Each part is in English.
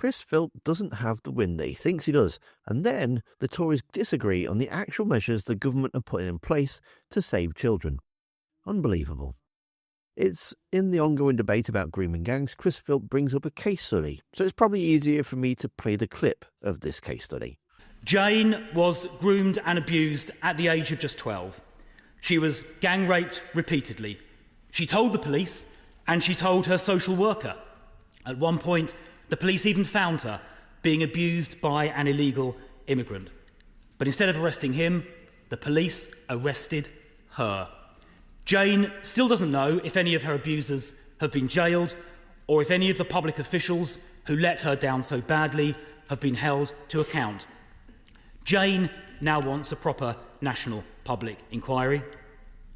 Chris Philp doesn't have the win that he thinks he does, and then the Tories disagree on the actual measures the government are putting in place to save children. Unbelievable. It's in the ongoing debate about grooming gangs, Chris Philp brings up a case study, so it's probably easier for me to play the clip of this case study. Jane was groomed and abused at the age of just 12. She was gang raped repeatedly. She told the police, and she told her social worker. At one point, the police even found her being abused by an illegal immigrant. But instead of arresting him, the police arrested her. Jane still doesn't know if any of her abusers have been jailed or if any of the public officials who let her down so badly have been held to account. Jane now wants a proper national public inquiry.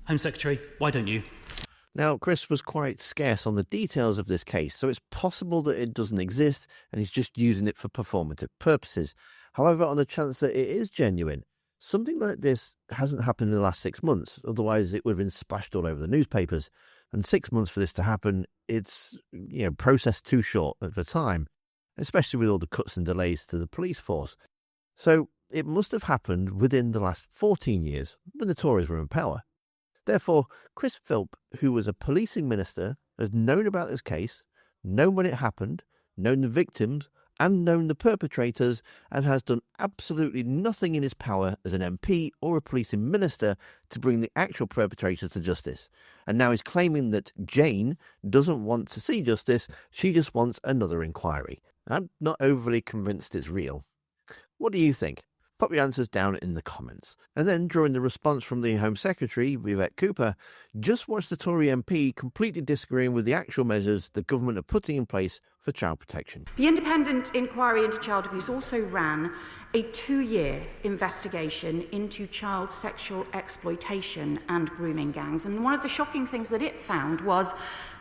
Home Secretary, why don't you? Now, Chris was quite scarce on the details of this case, so it's possible that it doesn't exist and he's just using it for performative purposes. However, on the chance that it is genuine, something like this hasn't happened in the last 6 months, otherwise it would have been splashed all over the newspapers. And 6 months for this to happen, it's, process too short at the time, especially with all the cuts and delays to the police force. So it must have happened within the last 14 years when the Tories were in power. Therefore, Chris Philp, who was a policing minister, has known about this case, known when it happened, known the victims, and known the perpetrators, and has done absolutely nothing in his power as an MP or a policing minister to bring the actual perpetrators to justice. And now he's claiming that Jane doesn't want to see justice, she just wants another inquiry. I'm not overly convinced it's real. What do you think? Pop your answers down in the comments. And then, during the response from the Home Secretary, Vivek Cooper, just watch the Tory MP completely disagreeing with the actual measures the government are putting in place for child protection. The independent inquiry into child abuse also ran a 2-year investigation into child sexual exploitation and grooming gangs. And one of the shocking things that it found was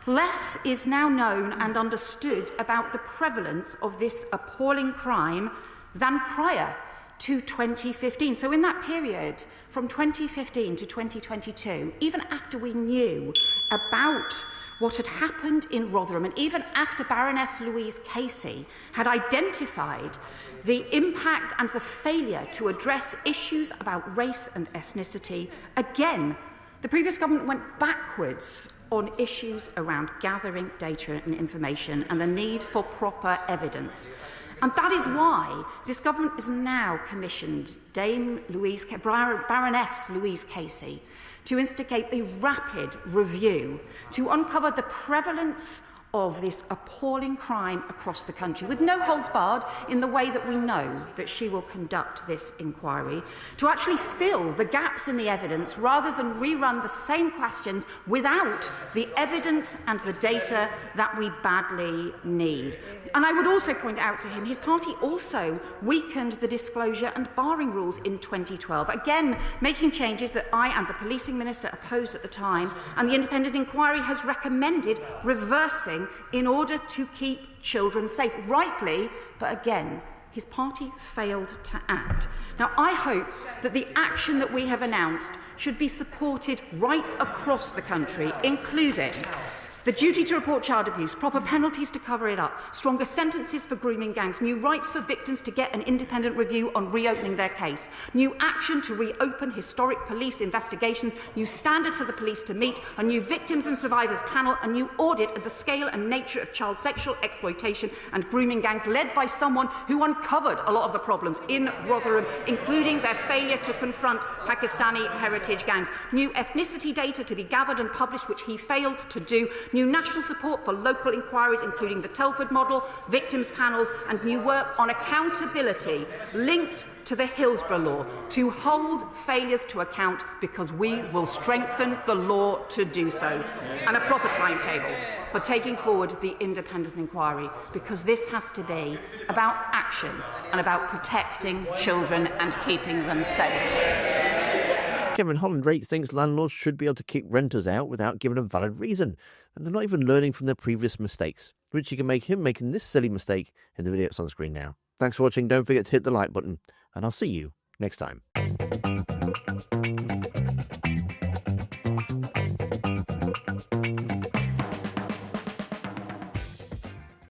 less is now known and understood about the prevalence of this appalling crime than prior to 2015. So in that period, from 2015 to 2022, even after we knew about what had happened in Rotherham, and even after Baroness Louise Casey had identified the impact and the failure to address issues about race and ethnicity, again, the previous government went backwards on issues around gathering data and information and the need for proper evidence. And that is why this government has now commissioned Baroness Louise Casey to instigate a rapid review to uncover the prevalence of this appalling crime across the country, with no holds barred in the way that we know that she will conduct this inquiry, to actually fill the gaps in the evidence rather than rerun the same questions without the evidence and the data that we badly need. And I would also point out to him, his party also weakened the disclosure and barring rules in 2012, again making changes that I and the policing minister opposed at the time, and the independent inquiry has recommended reversing in order to keep children safe. Rightly, but again, his party failed to act. Now, I hope that the action that we have announced should be supported right across the country, including the duty to report child abuse, proper penalties to cover it up, stronger sentences for grooming gangs, new rights for victims to get an independent review on reopening their case, new action to reopen historic police investigations, new standard for the police to meet, a new victims and survivors panel, a new audit of the scale and nature of child sexual exploitation and grooming gangs, led by someone who uncovered a lot of the problems in Rotherham, including their failure to confront Pakistani heritage gangs, new ethnicity data to be gathered and published, which he failed to do, new national support for local inquiries, including the Telford model, victims panels, and new work on accountability linked to the Hillsborough law to hold failures to account, because we will strengthen the law to do so, and a proper timetable for taking forward the independent inquiry, because this has to be about action and about protecting children and keeping them safe. Kevin Holland-Drake thinks landlords should be able to kick renters out without giving a valid reason, and they're not even learning from their previous mistakes, which you can make him making this silly mistake in the video that's on screen now. Thanks for watching, don't forget to hit the like button, and I'll see you next time.